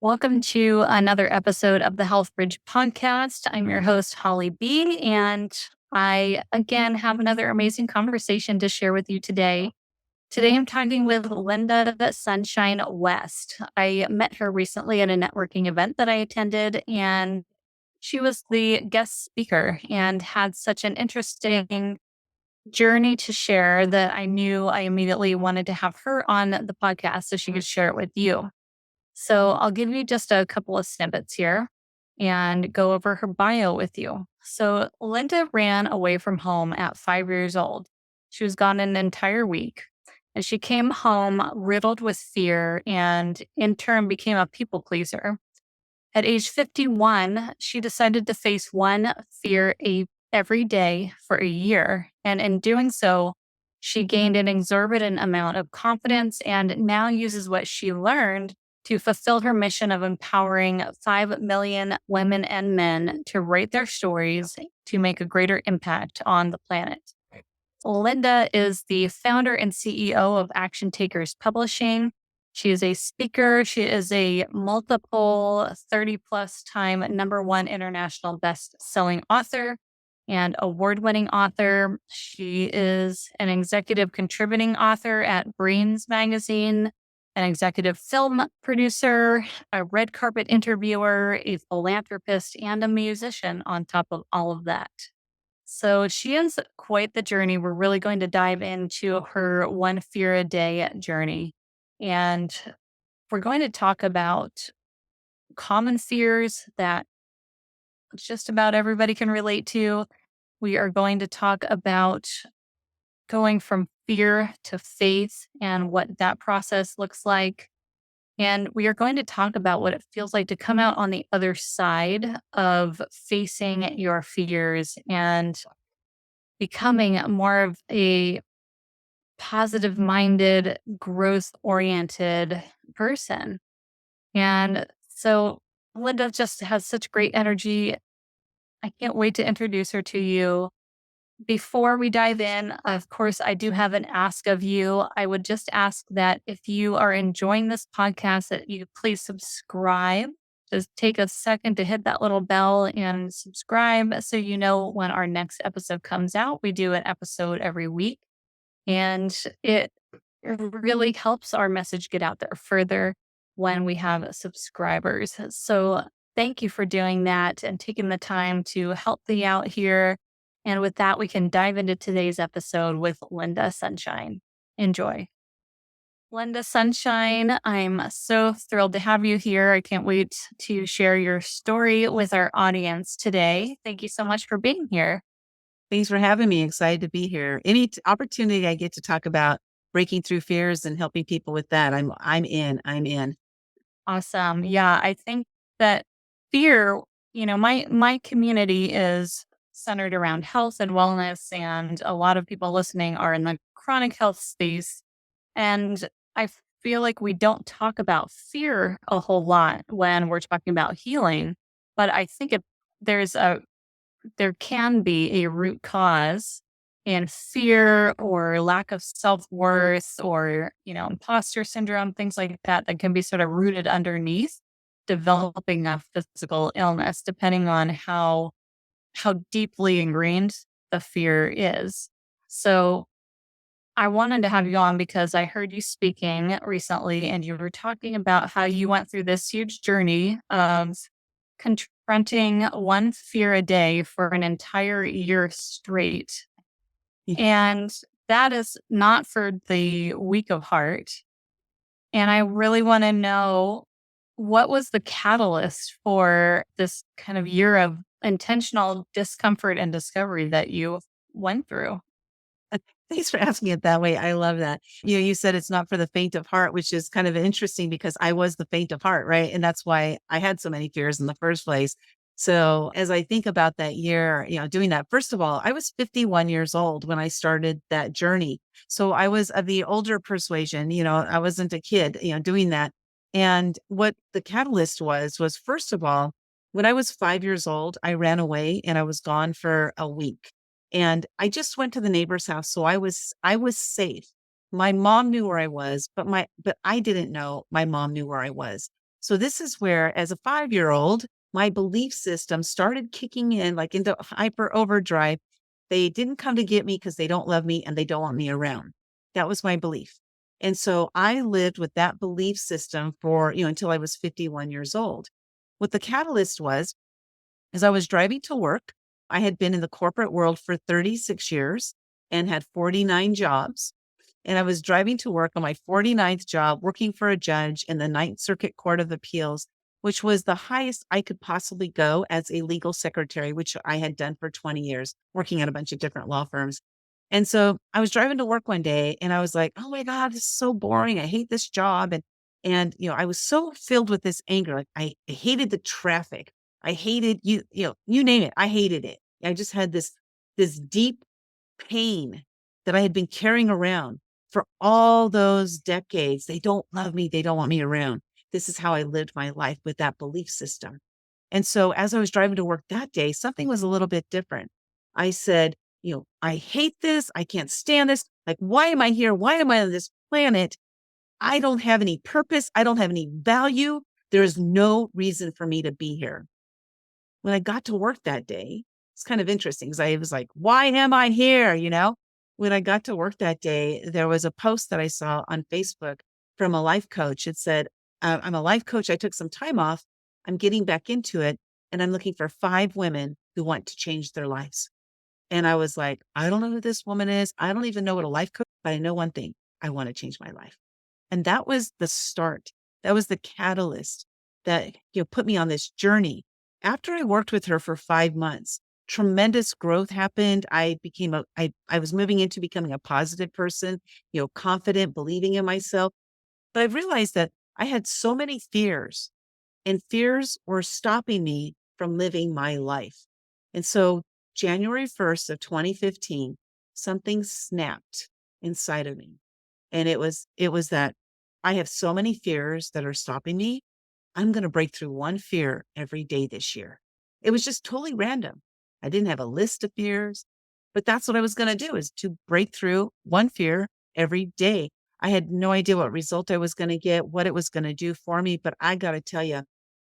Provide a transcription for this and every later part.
Welcome to another episode of the Health Bridge podcast. I'm your host, Holly B. And I again have another amazing conversation to share with you today. Today, I'm talking with Lynda Sunshine West. I met her recently at a networking event that I attended, and she was the guest speaker and had such an interesting journey to share that I knew I immediately wanted to have her on the podcast so she could share it with you. So I'll give you just a couple of snippets here and go over her bio with you. So Linda ran away from home at 5 years old. She was gone an entire week and she came home riddled with fear and in turn became a people pleaser. At age 51, she decided to face one fear every day for a year. And in doing so, she gained an exorbitant amount of confidence and now uses what she learned to fulfill her mission of empowering 5 million women and men to write their stories to make a greater impact on the planet. Linda is the founder and CEO of Action Takers Publishing. She is a speaker. She is a multiple 30 plus time #1 international best-selling author and award-winning author. She is an executive contributing author at Brains Magazine, an executive film producer, a red carpet interviewer, a philanthropist, and a musician on top of all of that. So she has quite the journey. We're really going to dive into her one fear a day journey. And we're going to talk about common fears that just about everybody can relate to. We are going to talk about going from fear to faith and what that process looks like. And we are going to talk about what it feels like to come out on the other side of facing your fears and becoming more of a positive minded, growth oriented person. And so Linda just has such great energy. I can't wait to introduce her to you. Before we dive in, of course, I do have an ask of you. I would just ask that if you are enjoying this podcast, that you please subscribe. Just take a second to hit that little bell and subscribe so you know when our next episode comes out. We do an episode every week, and it really helps our message get out there further when we have subscribers. So thank you for doing that and taking the time to help me out here. And with that, we can dive into today's episode with Lynda Sunshine. Enjoy. Lynda Sunshine, I'm so thrilled to have you here. I can't wait to share your story with our audience today. Thank you so much for being here. Thanks for having me. Excited to be here. Any opportunity I get to talk about breaking through fears and helping people with that, I'm in. I'm in. Awesome. Yeah, I think that fear, my community is centered around health and wellness, and a lot of people listening are in the chronic health space. And I feel like we don't talk about fear a whole lot when we're talking about healing, but I think there's a there can be a root cause in fear or lack of self-worth or, imposter syndrome, things like that, that can be sort of rooted underneath developing a physical illness, depending on how deeply ingrained the fear is. So I wanted to have you on because I heard you speaking recently and you were talking about how you went through this huge journey of confronting one fear a day for an entire year straight. Yeah. And that is not for the weak of heart. And I really want to know, what was the catalyst for this kind of year of intentional discomfort and discovery that you went through? Thanks for asking it that way. I love that. You said it's not for the faint of heart, which is kind of interesting because I was the faint of heart, right? And that's why I had so many fears in the first place. So as I think about that year, doing that, first of all, I was 51 years old when I started that journey. So I was of the older persuasion, I wasn't a kid, doing that. And what the catalyst was first of all, when I was 5 years old, I ran away and I was gone for a week. And I just went to the neighbor's house. So I was safe. My mom knew where I was, but I didn't know my mom knew where I was. So this is where, as a 5-year-old, my belief system started kicking in like into hyper overdrive. They didn't come to get me because they don't love me and they don't want me around. That was my belief. And so I lived with that belief system for, until I was 51 years old. What the catalyst was, as I was driving to work, I had been in the corporate world for 36 years and had 49 jobs. And I was driving to work on my 49th job, working for a judge in the Ninth Circuit Court of Appeals, which was the highest I could possibly go as a legal secretary, which I had done for 20 years, working at a bunch of different law firms. And so I was driving to work one day and I was like, oh my God, this is so boring. I hate this job. And I was so filled with this anger. Like I hated the traffic. I hated you name it. I hated it. I just had this deep pain that I had been carrying around for all those decades. They don't love me. They don't want me around. This is how I lived my life with that belief system. And so as I was driving to work that day, something was a little bit different. I said, I hate this. I can't stand this. Like, why am I here? Why am I on this planet? I don't have any purpose. I don't have any value. There is no reason for me to be here. When I got to work that day, it's kind of interesting because I was like, why am I here? When I got to work that day, there was a post that I saw on Facebook from a life coach. It said, I'm a life coach. I took some time off. I'm getting back into it. And I'm looking for 5 women who want to change their lives. And I was like, I don't know who this woman is. I don't even know what a life coach, but I know one thing. I want to change my life. And that was the start. That was the catalyst that put me on this journey. After I worked with her for 5 months, tremendous growth happened. I was moving into becoming a positive person, confident, believing in myself. But I realized that I had so many fears, and fears were stopping me from living my life. And so January 1st of 2015, something snapped inside of me. And it was that I have so many fears that are stopping me. I'm going to break through one fear every day this year. It was just totally random. I didn't have a list of fears, but that's what I was going to do, is to break through one fear every day. I had no idea what result I was going to get, what it was going to do for me. But I got to tell you,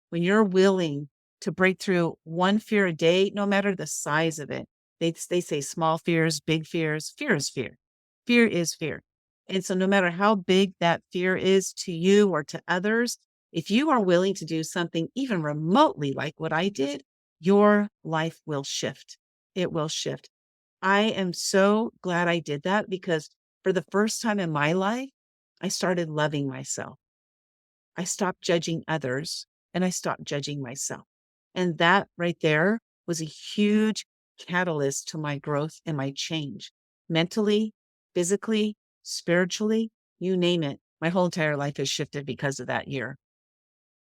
when you're willing to break through one fear a day, no matter the size of it, they say small fears, big fears, fear is fear. Fear is fear. And so no matter how big that fear is to you or to others, if you are willing to do something even remotely like what I did, your life will shift. It will shift. I am so glad I did that, because for the first time in my life, I started loving myself. I stopped judging others and I stopped judging myself. And that right there was a huge catalyst to my growth and my change, mentally, physically, spiritually, you name it. My whole entire life has shifted because of that year.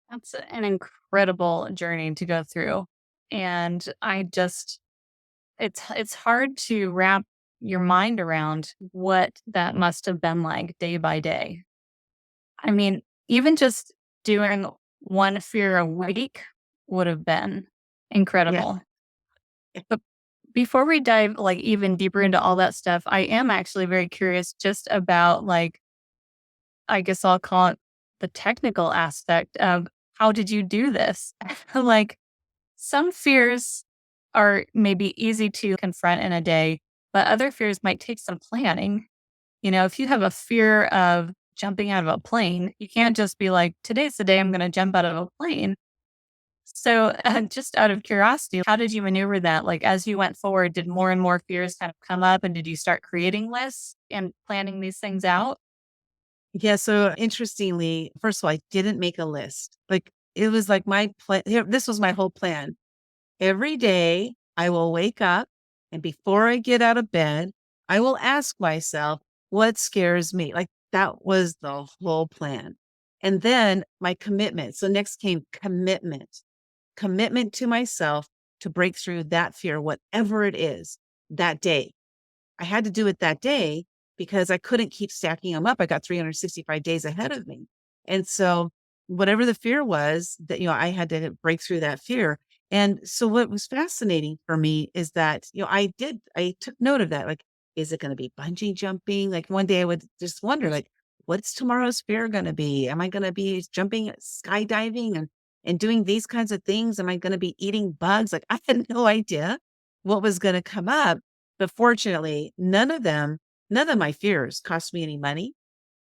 That's an incredible journey to go through. And it's hard to wrap your mind around what that must have been like day by day. I mean, even just doing one fear a week would have been Yeah. incredible. But before we dive like even deeper into all that stuff, I am actually very curious just about like, I guess I'll call it the technical aspect of how did you do this? Like some fears are maybe easy to confront in a day, but other fears might take some planning. If you have a fear of jumping out of a plane, you can't just be like, today's the day I'm going to jump out of a plane. So, just out of curiosity, how did you maneuver that? Like, as you went forward, did more and more fears kind of come up? And did you start creating lists and planning these things out? Yeah. So interestingly, first of all, I didn't make a list. Like, it was like my plan. This was my whole plan. Every day I will wake up, and before I get out of bed, I will ask myself, what scares me? Like, that was the whole plan. And then my commitment. So next came commitment to myself to break through that fear, whatever it is, that day. I had to do it that day because I couldn't keep stacking them up. I got 365 days ahead of me. And so whatever the fear was, that, I had to break through that fear. And so what was fascinating for me is that, I took note of that. Like, is it going to be bungee jumping? Like one day I would just wonder, like, what's tomorrow's fear going to be? Am I going to be jumping, skydiving and doing these kinds of things? Am I going to be eating bugs? Like I had no idea what was going to come up. But fortunately, none of my fears cost me any money.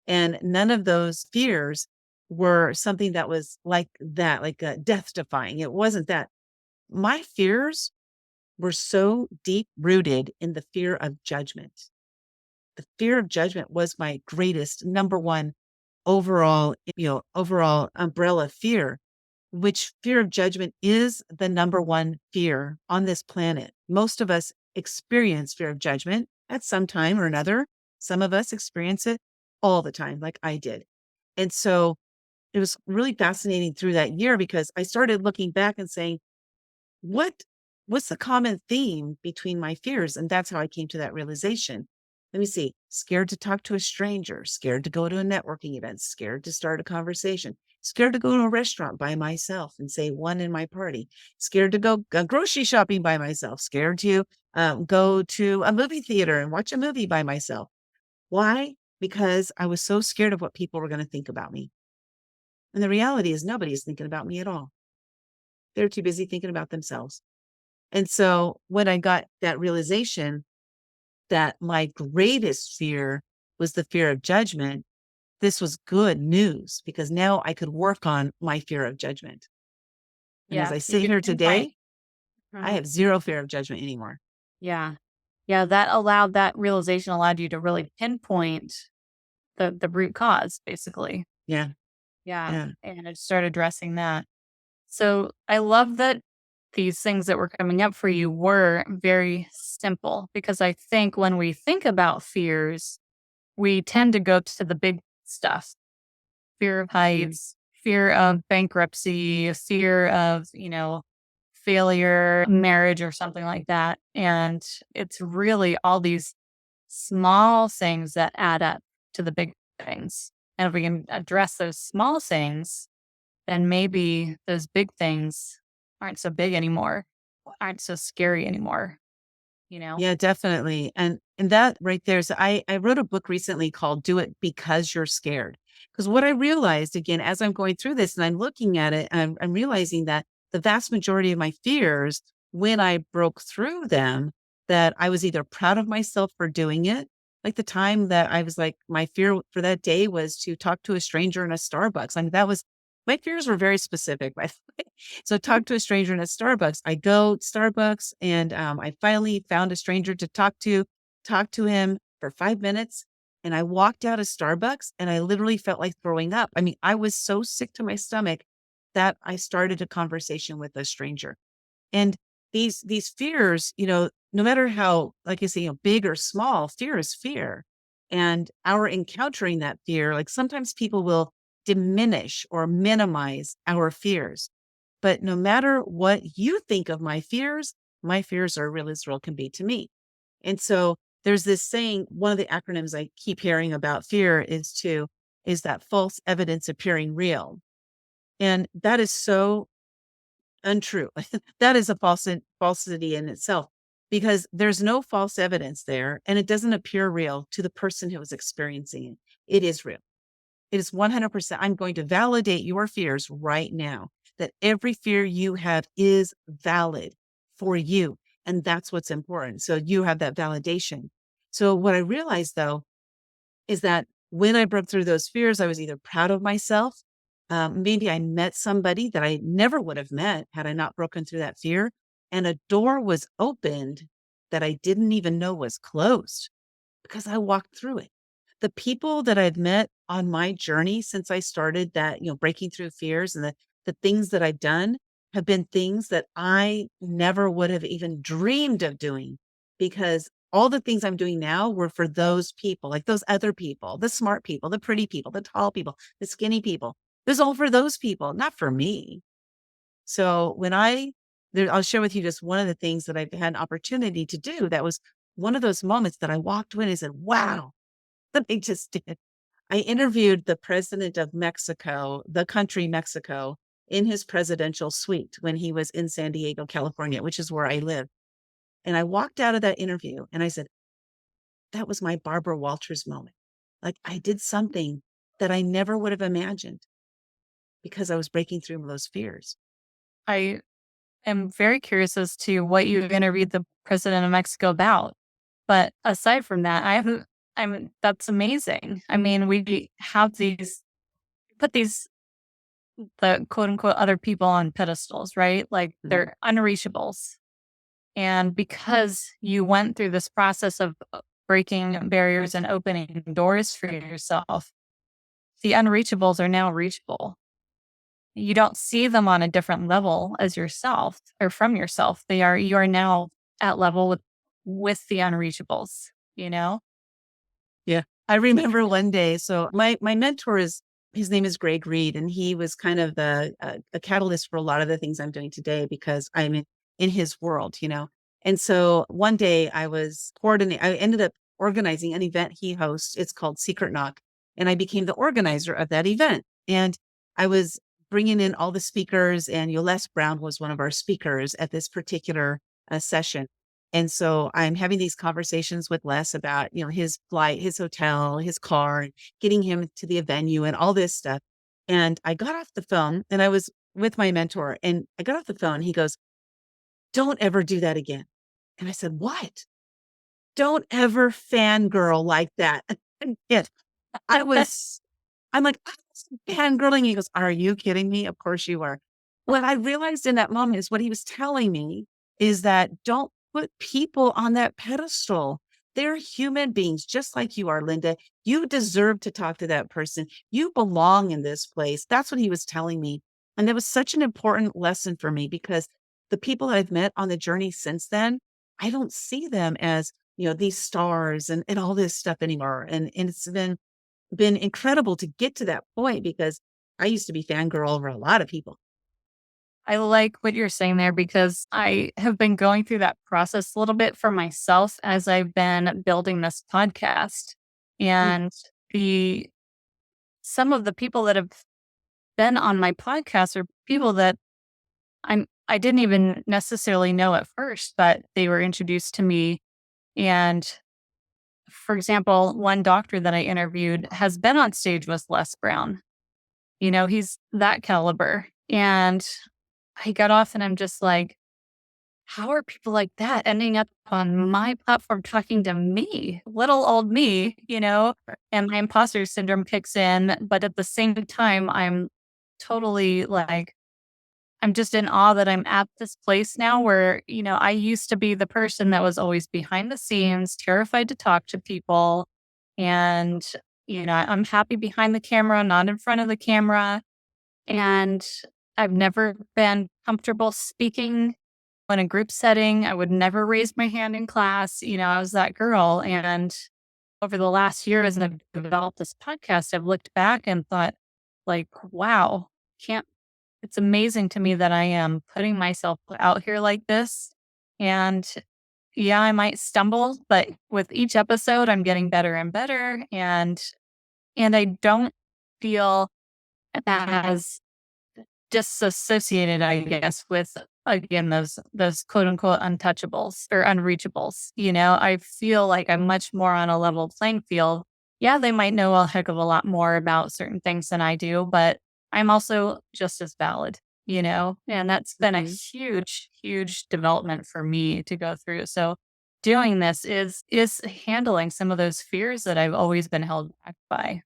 And none of those fears were something that was like that, like death defying. It wasn't that. My fears were so deep rooted in the fear of judgment. The fear of judgment was my greatest number one overall umbrella fear, which fear of judgment is the number one fear on this planet. Most of us experience fear of judgment at some time or another. Some of us experience it all the time, like I did. And so it was really fascinating through that year because I started looking back and saying, what what's the common theme between my fears? And that's how I came to that realization. Let me see. Scared to talk to a stranger, scared to go to a networking event, scared to start a conversation, scared to go to a restaurant by myself and say one in my party, scared to go grocery shopping by myself, scared to go to a movie theater and watch a movie by myself. Why? Because I was so scared of what people were going to think about me. And the reality is nobody is thinking about me at all. They're too busy thinking about themselves. And so when I got that realization that my greatest fear was the fear of judgment, this was good news because now I could work on my fear of judgment. And as Yeah. I You sit could here pinpoint. today, I Mhm. have zero fear of judgment anymore. Yeah. Yeah. That realization allowed you to really pinpoint the root cause, basically. Yeah. Yeah. Yeah. And it started addressing that. So I love that these things that were coming up for you were very simple because I think when we think about fears, we tend to go to the big stuff, fear of Mm. heights, fear of bankruptcy, fear of, failure, marriage, or something like that. And it's really all these small things that add up to the big things. And if we can address those small things, then maybe those big things aren't so big anymore, aren't so scary anymore, you know? Yeah, definitely. And that right there is I wrote a book recently called Do It Because You're Scared. Because what I realized again as I'm going through this and I'm looking at it, I'm realizing that the vast majority of my fears, when I broke through them, that I was either proud of myself for doing it. Like the time that I was like, my fear for that day was to talk to a stranger in a Starbucks. I mean, that was my fears were very specific, by the way. So talk to a stranger in a Starbucks. I go Starbucks and I finally found a stranger to talk to him for 5 minutes. And I walked out of Starbucks and I literally felt like throwing up. I mean, I was so sick to my stomach that I started a conversation with a stranger. And these fears, no matter how, like I say, big or small, fear is fear. And our encountering that fear, like sometimes people will diminish or minimize our fears. But no matter what you think of my fears are real as real can be to me. And so there's this saying, one of the acronyms I keep hearing about fear is that false evidence appearing real. And that is so untrue. That is a falsity in itself because there's no false evidence there and it doesn't appear real to the person who is experiencing it. It is real. It is 100%. I'm going to validate your fears right now that every fear you have is valid for you. And that's what's important. So you have that validation. So what I realized though is that when I broke through those fears, I was either proud of myself. Maybe I met somebody that I never would have met had I not broken through that fear. And a door was opened that I didn't even know was closed because I walked through it. The people that I've met on my journey since I started that, breaking through fears and the things that I've done have been things that I never would have even dreamed of doing because all the things I'm doing now were for those people, like those other people, the smart people, the pretty people, the tall people, the skinny people. It was all for those people, not for me. So I'll share with you just one of the things that I've had an opportunity to do. That was one of those moments that I walked in and said, wow, that they just did. I interviewed the president of Mexico, the country Mexico, in his presidential suite when he was in San Diego, California, which is where I live. And I walked out of that interview and I said, that was my Barbara Walters moment. Like I did something that I never would have imagined because I was breaking through those fears. I am very curious as to what you interviewed the president of Mexico about. But aside from that, that's amazing. I mean, we have put the quote unquote other people on pedestals, right? Like Mhm. they're unreachables. And because you went through this process of breaking barriers and opening doors for yourself, the unreachables are now reachable. You don't see them on a different level as yourself or from yourself. You are now at level with the unreachables, you know? Yeah. I remember one day, so my mentor is his name is Greg Reed, and he was kind of the a catalyst for a lot of the things I'm doing today because I'm in his world, you know. And so one day I ended up organizing an event he hosts. It's called Secret Knock, and I became the organizer of that event. And I was bringing in all the speakers, and Les Brown was one of our speakers at this particular session. And so I'm having these conversations with Les about, his flight, his hotel, his car, and getting him to the venue and all this stuff. And I got off the phone and I was with my mentor and I got off the phone. He goes, "Don't ever do that again." And I said, "What?" "Don't ever fangirl like that." And I was I'm like, "I was fangirling." He goes, "Are you kidding me? Of course you are." What I realized in that moment is what he was telling me is that don't put people on that pedestal. They're human beings just like you are, Linda. You deserve to talk to that person. You belong in this place. That's what he was telling me. And that was such an important lesson for me because the people that I've met on the journey since then, I don't see them as, these stars and all this stuff anymore. And it's been incredible to get to that point because I used to be fangirl over a lot of people. I like what you're saying there because I have been going through that process a little bit for myself as I've been building this podcast. Mm, And the some of the people that have been on my podcast are people that I didn't even necessarily know at first, but they were introduced to me. And for example, one doctor that I interviewed has been on stage with Les Brown. He's that caliber. And I got off and I'm just like, how are people like that ending up on my platform talking to me, little old me, and my imposter syndrome kicks in. But at the same time, I'm totally like, I'm just in awe that I'm at this place now where, I used to be the person that was always behind the scenes, terrified to talk to people. And, I'm happy behind the camera, not in front of the camera. And I've never been comfortable speaking in a group setting. I would never raise my hand in class. I was that girl. And over the last year, as I've developed this podcast, I've looked back and thought, like, wow, can't, it's amazing to me that I am putting myself out here like this. And yeah, I might stumble, but with each episode, I'm getting better and better. And I don't feel as disassociated, I guess, with again those quote unquote untouchables or unreachables. I feel like I'm much more on a level playing field. Yeah, they might know a heck of a lot more about certain things than I do, but I'm also just as valid, and that's been a mhm. huge, huge development for me to go through. So doing this is handling some of those fears that I've always been held back by.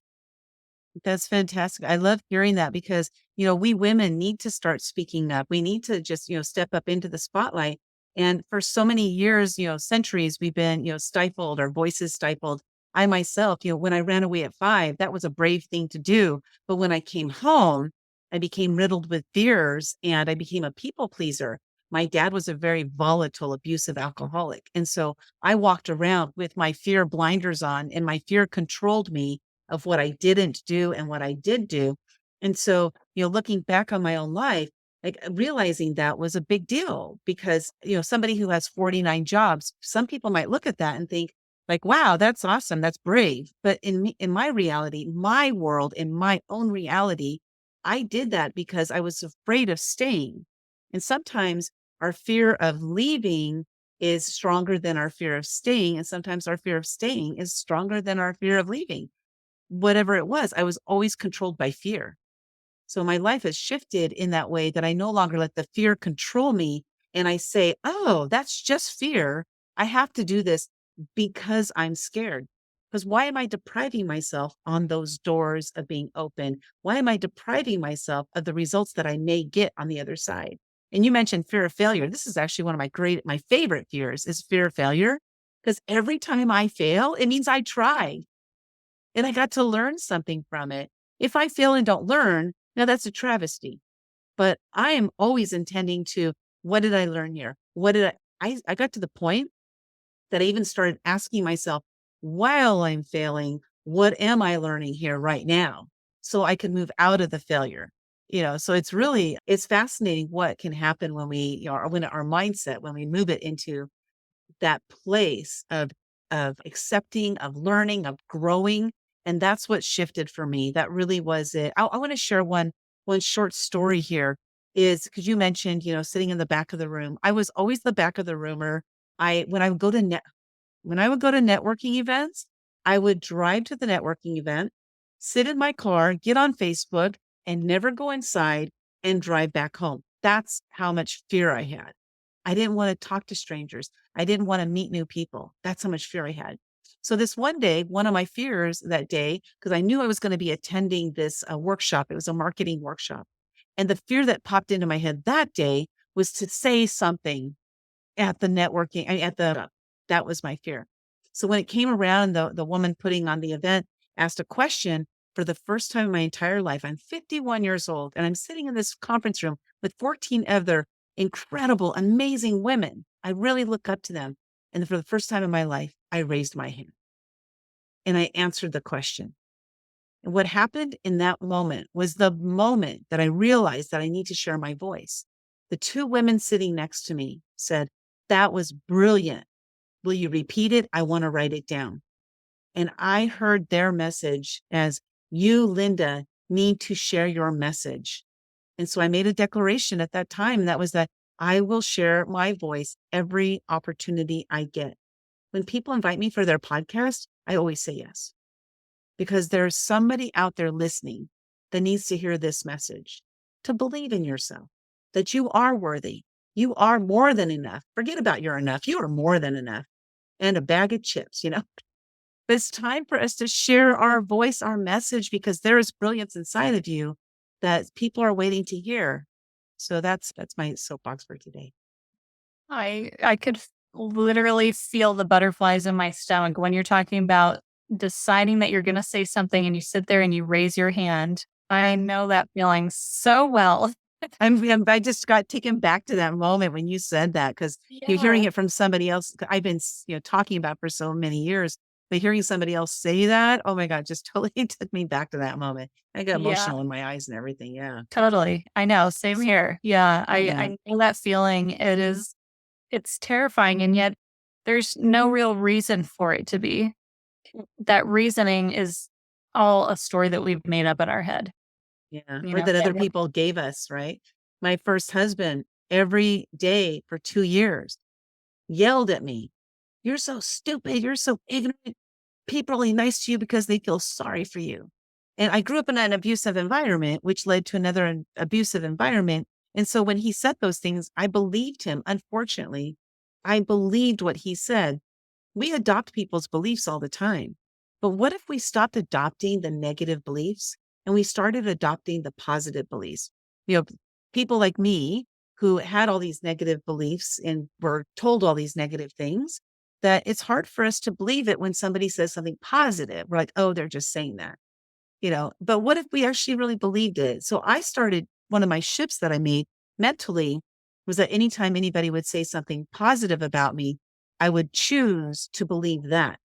That's fantastic. I love hearing that because, we women need to start speaking up. We need to just, step up into the spotlight. And for so many years, centuries, we've been, stifled, our voices stifled. I myself, when I ran away at 5, that was a brave thing to do. But when I came home, I became riddled with fears and I became a people pleaser. My dad was a very volatile, abusive alcoholic. And so I walked around with my fear blinders on and my fear controlled me of what I didn't do and what I did do. And so, looking back on my own life, like realizing that was a big deal because, somebody who has 49 jobs, some people might look at that and think like, wow, that's awesome. That's brave. But in my reality, my world, in my own reality, I did that because I was afraid of staying. And sometimes our fear of leaving is stronger than our fear of staying. And sometimes our fear of staying is stronger than our fear of leaving. whatever it was, I was always controlled by fear. So my life has shifted in that way that I no longer let the fear control me. And I say, oh, that's just fear. I have to do this because I'm scared. Because why am I depriving myself on those doors of being open? Why am I depriving myself of the results that I may get on the other side? And you mentioned fear of failure. This is actually one of my favorite fears is fear of failure. Because every time I fail, it means I tried and I got to learn something from it. If I fail and don't learn, now that's a travesty. But I am always intending to, what did I learn here? What did I got to the point that I even started asking myself while I'm failing, what am I learning here right now? So I can move out of the failure. So it's fascinating what can happen when when our mindset, when we move it into that place of accepting, of learning, of growing. And that's what shifted for me. That really was it. I want to share one short story here is because you mentioned, sitting in the back of the room. I was always the back of the roomer. I when I would go to networking events, I would drive to the networking event, sit in my car, get on Facebook, and never go inside and drive back home. That's how much fear I had. I didn't want to talk to strangers. I didn't want to meet new people. That's how much fear I had. So this one day, one of my fears that day, because I knew I was going to be attending this workshop, it was a marketing workshop. And the fear that popped into my head that day was to say something at the networking, that was my fear. So when it came around, the woman putting on the event asked a question for the first time in my entire life. I'm 51 years old and I'm sitting in this conference room with 14 other incredible, amazing women. I really look up to them. And for the first time in my life, I raised my hand and I answered the question. And what happened in that moment was the moment that I realized that I need to share my voice. The two women sitting next to me said, "That was brilliant. Will you repeat it? I want to write it down." And I heard their message as, "You, Lynda, need to share your message." And so I made a declaration at that time, and that was that I will share my voice every opportunity I get. When people invite me for their podcast, I always say yes, because there's somebody out there listening that needs to hear this message, to believe in yourself, that you are worthy. You are more than enough. Forget about your enough. You are more than enough. And a bag of chips. But it's time for us to share our voice, our message, because there is brilliance inside of you that people are waiting to hear. So that's my soapbox for today. I could literally feel the butterflies in my stomach when you're talking about deciding that you're going to say something and you sit there and you raise your hand. I know that feeling so well. I just got taken back to that moment when you said that because you're hearing Yeah. it from somebody else. I've been talking about for so many years, but hearing somebody else say that, oh my God, just totally took me back to that moment. I got Yeah, emotional in my eyes and everything. Yeah, totally. I know. Same here. Yeah. yeah, I know that feeling. It's terrifying. And yet there's no real reason for it to be. That reasoning is all a story that we've made up in our head. yeah. You Or know, that that other people gave us. Right. My first husband, every day for 2 years, yelled at me. "You're so stupid. You're so ignorant. People are only nice to you because they feel sorry for you." And I grew up in an abusive environment, which led to another abusive environment. And so when he said those things, I believed him. Unfortunately, I believed what he said. We adopt people's beliefs all the time. But what if we stopped adopting the negative beliefs and we started adopting the positive beliefs? You know, people like me who had all these negative beliefs and were told all these negative things, that it's hard for us to believe it when somebody says something positive. We're like, oh, they're just saying that, but what if we actually really believed it? So I started one of my shifts that I made mentally was that anytime anybody would say something positive about me, I would choose to believe that.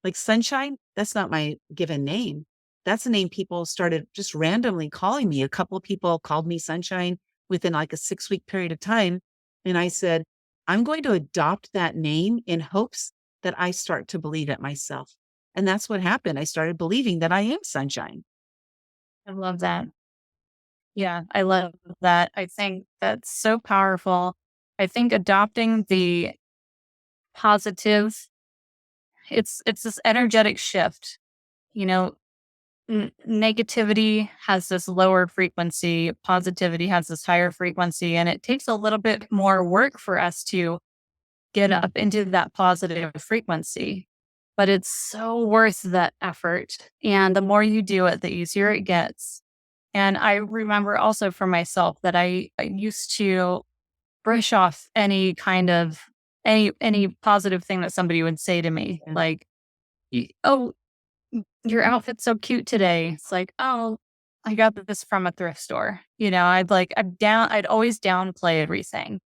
Like Sunshine, that's not my given name. That's a name people started just randomly calling me. A couple of people called me Sunshine within like a 6-week period of time. And I said, I'm going to adopt that name in hopes that I start to believe it myself. And that's what happened. I started believing that I am Sunshine. I love that. Yeah, I love that. I think that's so powerful. I think adopting the positive, it's this energetic shift. You know, negativity has this lower frequency, positivity has this higher frequency, and it takes a little bit more work for us to get up into that positive frequency. But it's so worth that effort. And the more you do it, the easier it gets. And I remember also for myself that I used to brush off any kind of any positive thing that somebody would say to me, Yeah. like, "Oh, your outfit's so cute today." It's like, "Oh, I got this from a thrift store." I'd always downplay everything.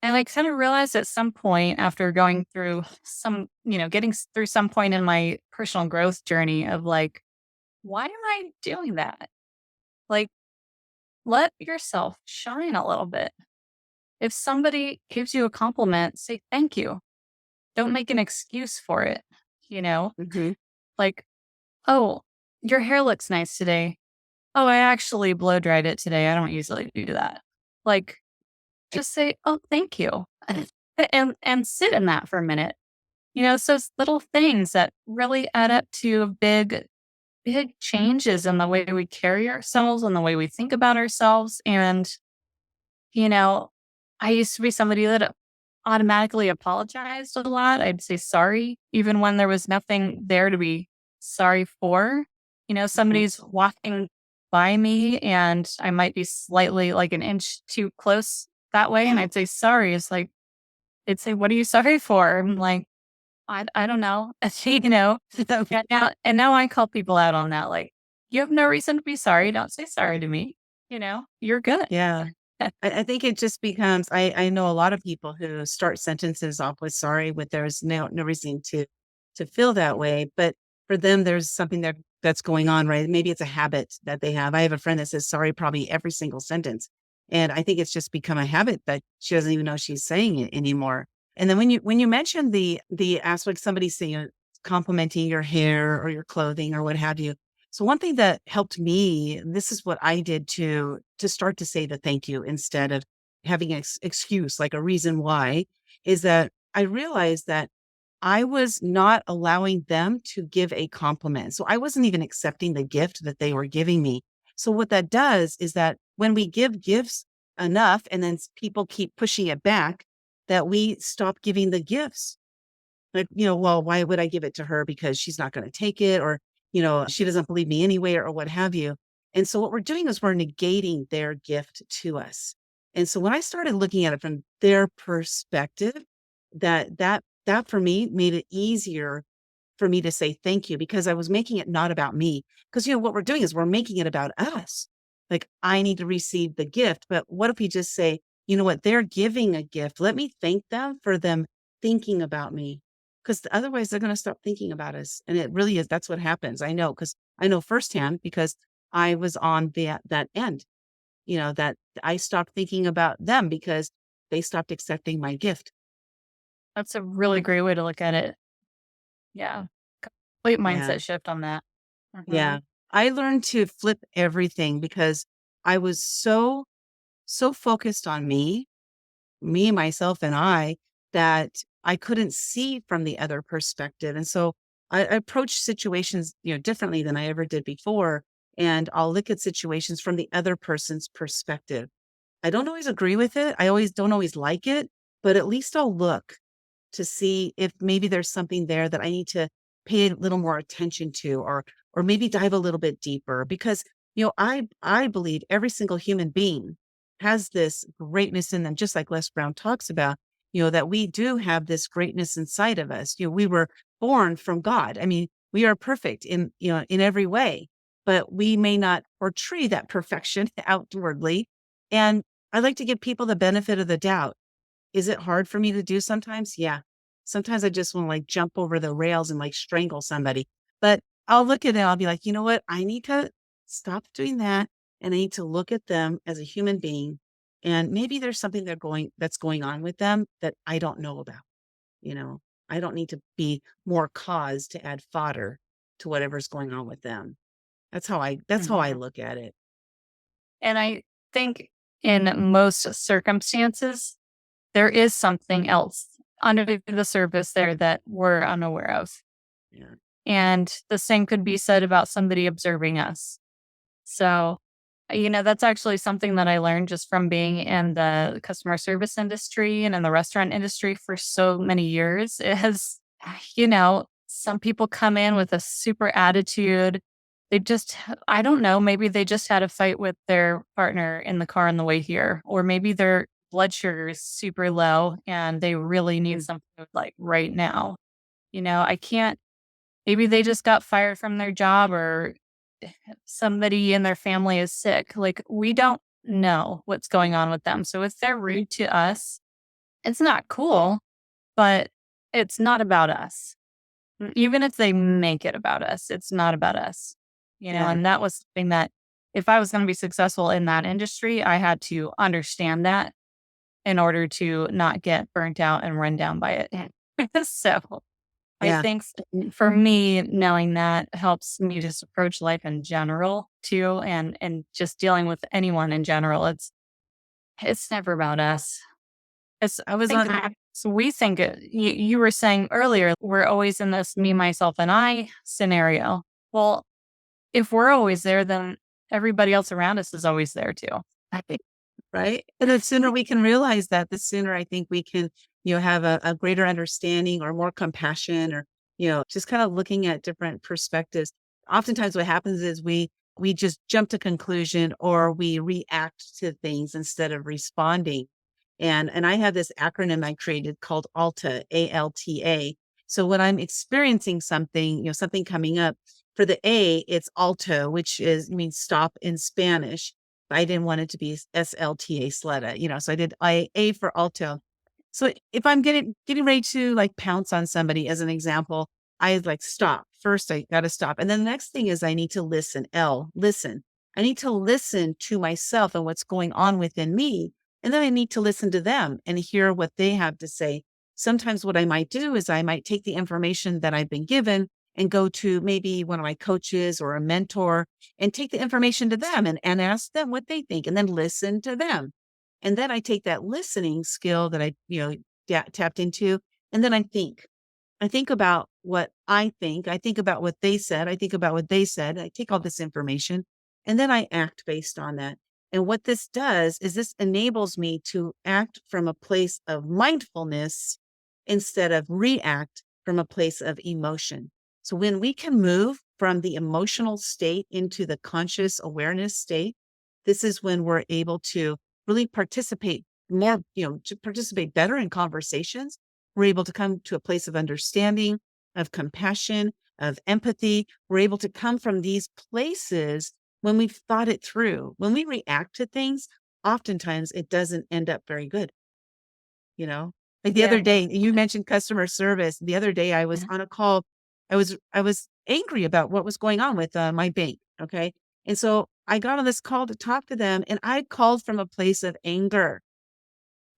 And I kind of realized at some point after going through through some point in my personal growth journey of like, why am I doing that? Like, let yourself shine a little bit. If somebody gives you a compliment, say thank you. Don't make an excuse for it. You know, Mhm. like, oh, your hair looks nice today. Oh, I actually blow dried it today. I don't usually do that. Like, just say, oh, thank you. And sit in that for a minute. So it's little things that really add up to big changes in the way we carry ourselves and the way we think about ourselves. And, you know, I used to be somebody that automatically apologized a lot. I'd say sorry, even when there was nothing there to be sorry for. Mhm. Somebody's walking by me and I might be slightly like an inch too close that way. And I'd say sorry. It's like, they'd say, what are you sorry for? I'm like, I don't know. So now I call people out on that. Like, you have no reason to be sorry. Don't say sorry to me. You're good. Yeah. I think it just becomes I know a lot of people who start sentences off with sorry with there's no reason to feel that way. But for them, there's something that's going on, right? Maybe it's a habit that they have. I have a friend that says sorry probably every single sentence. And I think it's just become a habit that she doesn't even know she's saying it anymore. And then when you mentioned the aspect somebody saying complimenting your hair or your clothing or what have you, so one thing that helped me, this is what I did to start to say the thank you instead of having an excuse, like a reason why, is that I realized that I was not allowing them to give a compliment. So I wasn't even accepting the gift that they were giving me. So what that does is that when we give gifts enough and then people keep pushing it back, that we stop giving the gifts. Like, well, why would I give it to her? Because she's not going to take it, or, she doesn't believe me anyway, or what have you. And so what we're doing is we're negating their gift to us. And so when I started looking at it from their perspective, that for me made it easier for me to say thank you because I was making it not about me. Because what we're doing is we're making it about us. Like I need to receive the gift. But what if we just say, you know what, they're giving a gift. Let me thank them for them thinking about me. Because otherwise they're going to stop thinking about us. And it really is, that's what happens. I know, because I know firsthand because I was on that end, that I stopped thinking about them because they stopped accepting my gift. That's a really great way to look at it. Yeah. Complete Yeah. mindset shift on that. Yeah. Mhm. I learned to flip everything because I was so focused on me, myself, and I, that I couldn't see from the other perspective. And so I approach situations, differently than I ever did before. And I'll look at situations from the other person's perspective. I don't always agree with it. I always don't always like it, but at least I'll look to see if maybe there's something there that I need to pay a little more attention to, or maybe dive a little bit deeper because I believe every single human being has this greatness in them, just like Les Brown talks about, that we do have this greatness inside of us. We were born from God. I mean, we are perfect in every way, but we may not portray that perfection outwardly. And I like to give people the benefit of the doubt. Is it hard for me to do sometimes? Yeah. Sometimes I just want to like jump over the rails and like strangle somebody. But I'll look at it, I'll be like, you know what? I need to stop doing that. And I need to look at them as a human being. And maybe there's something that's going on with them that I don't know about. You know, I don't need to be more cause to add fodder to whatever's going on with them. That's how I Mhm. look at it. And I think in most circumstances, there is something else under the surface there that we're unaware of. Yeah. And the same could be said about somebody observing us. So, that's actually something that I learned just from being in the customer service industry and in the restaurant industry for so many years is, some people come in with a super attitude. I don't know, maybe they just had a fight with their partner in the car on the way here, or maybe their blood sugar is super low and they really need some food like right now. I can't, maybe they just got fired from their job or somebody in their family is sick. Like, we don't know what's going on with them. So if they're rude to us, it's not cool, but it's not about us. Even if they make it about us, it's not about us. Yeah. And that was something that if I was going to be successful in that industry, I had to understand that in order to not get burnt out and run down by it. So I Yeah. think for me, knowing that helps me just approach life in general too, and just dealing with anyone in general. It's never about us. It's I was think on so we think you were saying earlier, we're always in this me, myself, and I scenario. Well, if we're always there, then everybody else around us is always there too. I think. right? And the sooner we can realize that, the sooner I think we can, have a greater understanding or more compassion, or, just kind of looking at different perspectives. Oftentimes what happens is we just jump to conclusion, or we react to things instead of responding. And I have this acronym I created called ALTA, ALTA. So when I'm experiencing something, something coming up, for the A, it's alto, which means stop in Spanish. I didn't want it to be SLTA, SLETA, so I did A for alto. So if I'm getting ready to like pounce on somebody, as an example, I like stop. First, I got to stop. And then the next thing is I need to listen. L, listen. I need to listen to myself and what's going on within me. And then I need to listen to them and hear what they have to say. Sometimes what I might do is I might take the information that I've been given and go to maybe one of my coaches or a mentor and take the information to them and ask them what they think, and then listen to them. And then I take that listening skill that I, tapped into, and then I think. I think about what I think. I think about what they said. I think about what they said. I take all this information and then I act based on that. And what this does is this enables me to act from a place of mindfulness instead of react from a place of emotion. So when we can move from the emotional state into the conscious awareness state, this is when we're able to really participate more, to participate better in conversations. We're able to come to a place of understanding, of compassion, of empathy. We're able to come from these places when we've thought it through. When we react to things, oftentimes it doesn't end up very good, you know? Like the other Yeah. day, you mentioned customer service. The other day I was on a call. I was angry about what was going on with my bank. Okay. And so I got on this call to talk to them, and I called from a place of anger.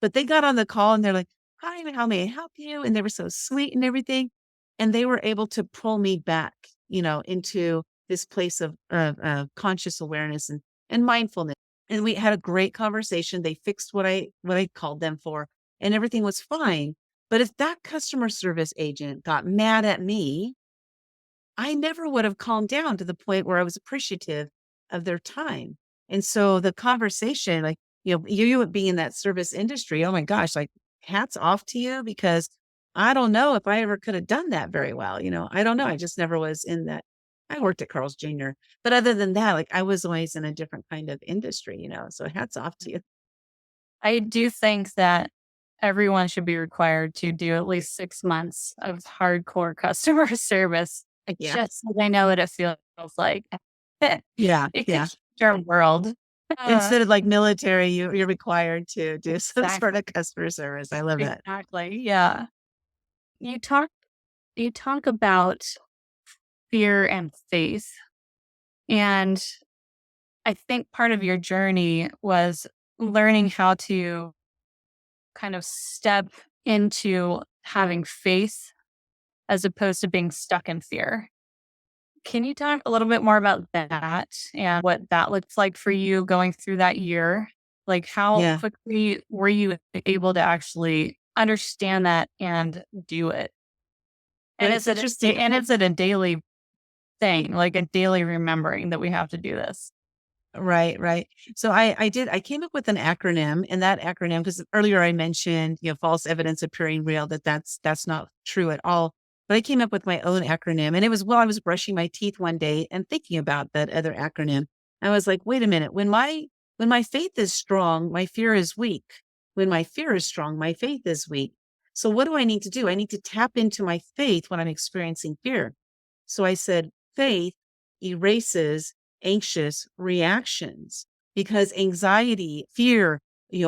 But they got on the call and they're like, "Hi, how may I help you?" And they were so sweet and everything. And they were able to pull me back, into this place of conscious awareness and mindfulness. And we had a great conversation. They fixed what I called them for, and everything was fine. But if that customer service agent got mad at me, I never would have calmed down to the point where I was appreciative of their time. And so the conversation, like, you being in that service industry, oh my gosh, like hats off to you, because I don't know if I ever could have done that very well. I don't know. I just never was in that. I worked at Carl's Jr. But other than that, like I was always in a different kind of industry, so hats off to you. I do think that everyone should be required to do at least 6 months of hardcore customer service, like, Yeah. just so they know what it feels like. Yeah. It could Yeah. change our world. Instead of like military, you're required to do some sort Exactly, of customer service. I love that. exactly, yeah. You talk you talk about fear and faith, and I think part of your journey was learning how to kind of step into having faith as opposed to being stuck in fear. Can you talk a little bit more about that and what that looks like for you going through that year? Like, how Yeah. quickly were you able to actually understand that and do it? And But is it's it interesting. and is it a daily thing, like a daily remembering that we have to do this? Right, right. So I came up with an acronym, and that acronym, because earlier I mentioned, false evidence appearing real, that's not true at all. But I came up with my own acronym, and it was while I was brushing my teeth one day and thinking about that other acronym. I was like, wait a minute, when my faith is strong, my fear is weak. When my fear is strong, my faith is weak. So what do I need to do? I need to tap into my faith when I'm experiencing fear. So I said, faith erases anxious reactions, because anxiety, fear,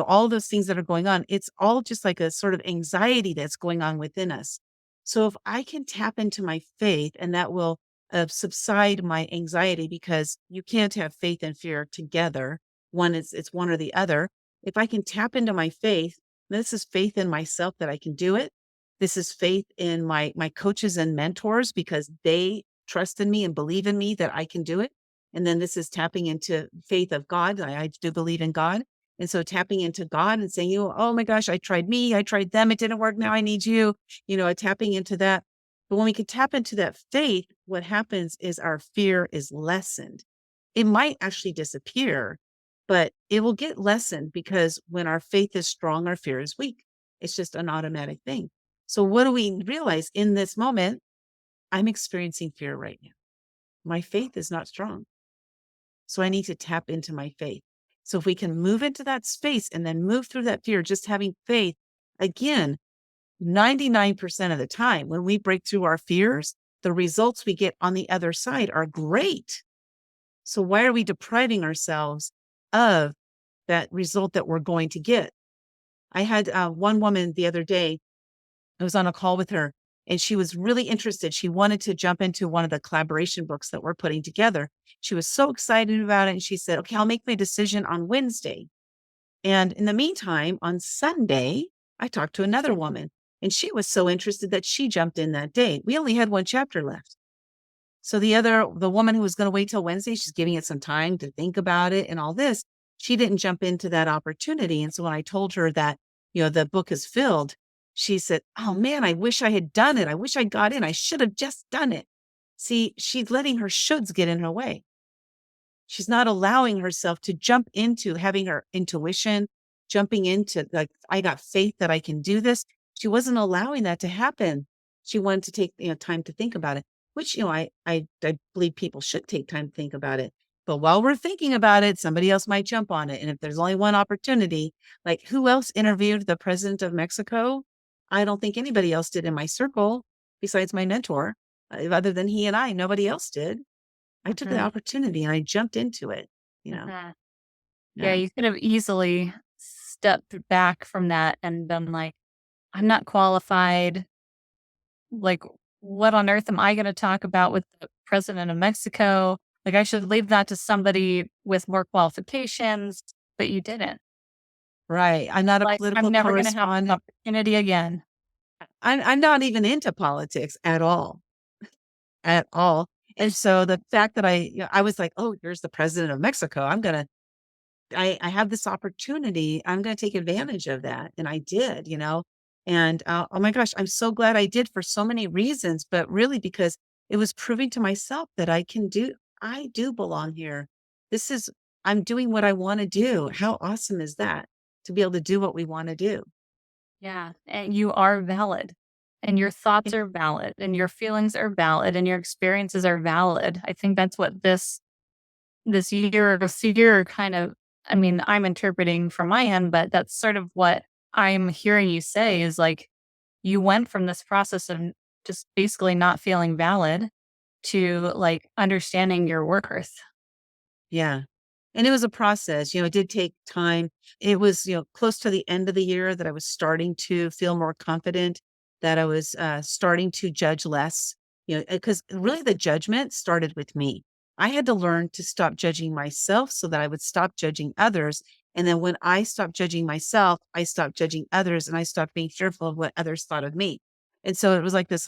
all those things that are going on, it's all just like a sort of anxiety that's going on within us. So if I can tap into my faith, and that will subside my anxiety, because you can't have faith and fear together. It's one or the other. If I can tap into my faith, this is faith in myself that I can do it. This is faith in my coaches and mentors, because they trust in me and believe in me that I can do it. And then this is tapping into faith of God. I do believe in God. And so tapping into God and saying, oh my gosh, I tried me, I tried them, it didn't work. Now I need you, tapping into that. But when we can tap into that faith, what happens is our fear is lessened. It might actually disappear, but it will get lessened, because when our faith is strong, our fear is weak. It's just an automatic thing. So what do we realize in this moment? I'm experiencing fear right now. My faith is not strong. So I need to tap into my faith. So if we can move into that space and then move through that fear, just having faith, again, 99% of the time, when we break through our fears, the results we get on the other side are great. So why are we depriving ourselves of that result that we're going to get? I had one woman the other day. I was on a call with her, and she was really interested. She wanted to jump into one of the collaboration books that we're putting together. She was so excited about it. And she said, okay, I'll make my decision on Wednesday. And in the meantime, on Sunday, I talked to another woman, and she was so interested that she jumped in that day. We only had one chapter left. So the woman who was going to wait till Wednesday, she's giving it some time to think about it and all this. She didn't jump into that opportunity. And so when I told her that, the book is filled, she said, oh man, I wish I had done it. I wish I got in. I should have just done it. See, she's letting her shoulds get in her way. She's not allowing herself to jump into having her intuition, jumping into like, I got faith that I can do this. She wasn't allowing that to happen. She wanted to take, time to think about it, which, I believe people should take time to think about it. But while we're thinking about it, somebody else might jump on it. And if there's only one opportunity, like who else interviewed the president of Mexico? I don't think anybody else did in my circle besides my mentor. Other than he and I, nobody else did. I took the Mhm, opportunity and I jumped into it, mhm. Yeah, Yeah. you could have easily stepped back from that and been like, "I'm not qualified. Like, what on earth am I gonna talk about with the president of Mexico? Like, I should leave that to somebody with more qualifications," but you didn't. Right. I'm not a Like, "I'm political never gonna have this correspondent. opportunity again." I'm not even into politics at all, at all. And so the fact that I was like, oh, here's the president of Mexico. I have this opportunity. I'm going to take advantage of that. And I did, and oh my gosh, I'm so glad I did for so many reasons, but really because it was proving to myself that I do belong here. This is, I'm doing what I want to do. How awesome is that, to be able to do what we want to do? Yeah, and you are valid, and your thoughts are valid, and your feelings are valid, and your experiences are valid. I think that's what this year kind of, I mean, I'm interpreting from my end, but that's sort of what I'm hearing you say is like, you went from this process of just basically not feeling valid to like understanding your worth. Yeah. And it was a process, it did take time. It was, close to the end of the year that I was starting to feel more confident, that I was starting to judge less, because really the judgment started with me. I had to learn to stop judging myself so that I would stop judging others. And then when I stopped judging myself, I stopped judging others, and I stopped being fearful of what others thought of me. And so it was like this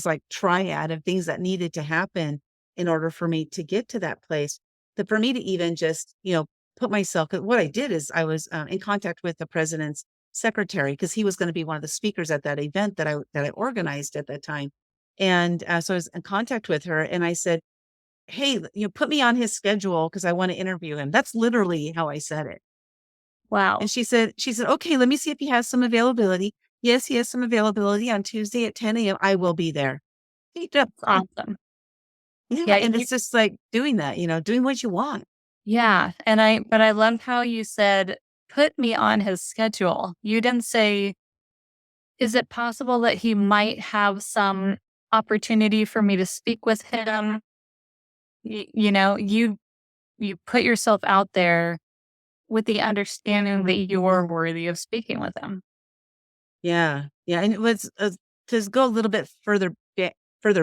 like triad of things that needed to happen in order for me to get to that place. That for me to even just, put myself, what I did is I was in contact with the president's secretary because he was going to be one of the speakers at that event that I organized at that time. And so I was in contact with her and I said, "Hey, put me on his schedule because I want to interview him." That's literally how I said it. And Wow. she said, "Okay, let me see if he has some availability." Yes, he has some availability on Tuesday at 10 a.m. I will be there. Yeah, Awesome. yeah, Yeah. and it's just like doing that, doing what you want. Yeah. But I loved how you said, put me on his schedule. You didn't say, is it possible that he might have some opportunity for me to speak with him? You put yourself out there with the understanding that you're worthy of speaking with him. Yeah, yeah, and it was, to go a little bit further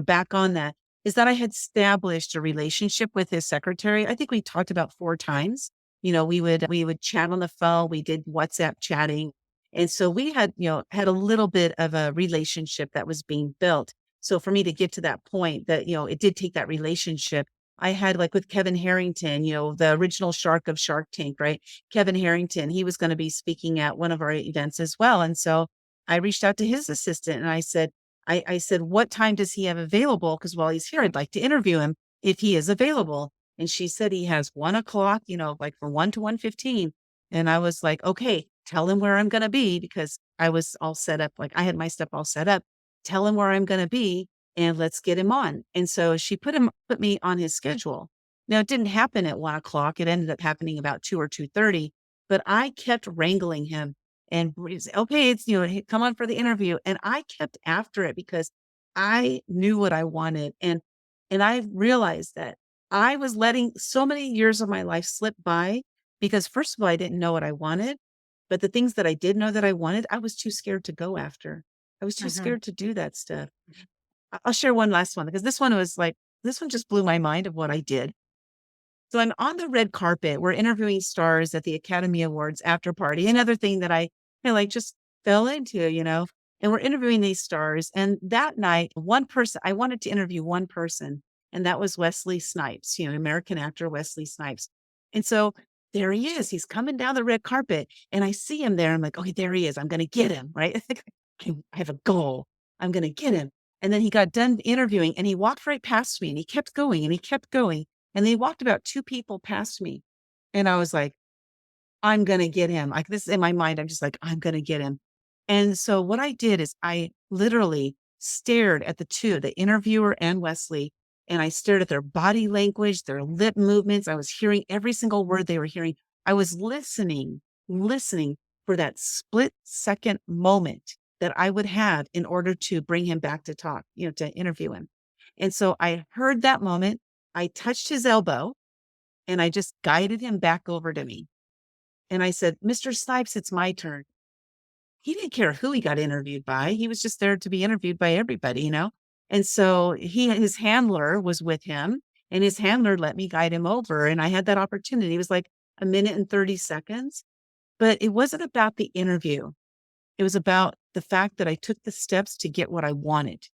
back on that, is that I had established a relationship with his secretary. I think we talked about 4 times. We would chat on the phone, we did WhatsApp chatting, and so we had a little bit of a relationship that was being built. So for me to get to that point that, it did take that relationship. I had, like, with Kevin Harrington, the original shark of Shark Tank, right? Kevin Harrington, he was gonna be speaking at one of our events as well, and so I reached out to his assistant and I said, "What time does he have available? Because while he's here, I'd like to interview him if he is available." And she said he has 1 o'clock, like from 1 to 1:15. And I was like, "Okay, tell him where I'm gonna be," because I was all set up, like I had my stuff all set up. "Tell him where I'm gonna be and let's get him on." And so she put me on his schedule. Now it didn't happen at 1 o'clock. It ended up happening about 2 or 2:30, but I kept wrangling him and he's, "Okay, it's, hey, come on for the interview." And I kept after it because I knew what I wanted. And I realized that I was letting so many years of my life slip by because first of all, I didn't know what I wanted. But the things that I did know that I wanted, I was too scared to go after. I was too Mhm. scared to do that stuff. I'll share one last one because this one just blew my mind of what I did. So I'm on the red carpet. We're interviewing stars at the Academy Awards after party. Another thing that I like just fell into, and we're interviewing these stars. And that night, one person, I wanted to interview one person, and that was Wesley Snipes, American actor Wesley Snipes. And so there he is. He's coming down the red carpet, and I see him there. I'm like, "Okay, there he is. I'm going to get him." Right. I have a goal. I'm going to get him. And then he got done interviewing and he walked right past me and he kept going and he kept going. And they walked about 2 people past me, and I was like, "I'm gonna get him." Like, this in my mind, I'm just like, "I'm gonna get him." And so what I did is I literally stared at the 2, the interviewer and Wesley, and I stared at their body language, their lip movements. I was hearing every single word they were hearing. I was listening for that split second moment that I would have in order to bring him back to talk, to interview him. And so I heard that moment. I touched his elbow and I just guided him back over to me. And I said, "Mr. Snipes, it's my turn." He didn't care who he got interviewed by. He was just there to be interviewed by everybody. And so his handler was with him and his handler let me guide him over. And I had that opportunity. It was like a minute and 30 seconds, but it wasn't about the interview. It was about the fact that I took the steps to get what I wanted.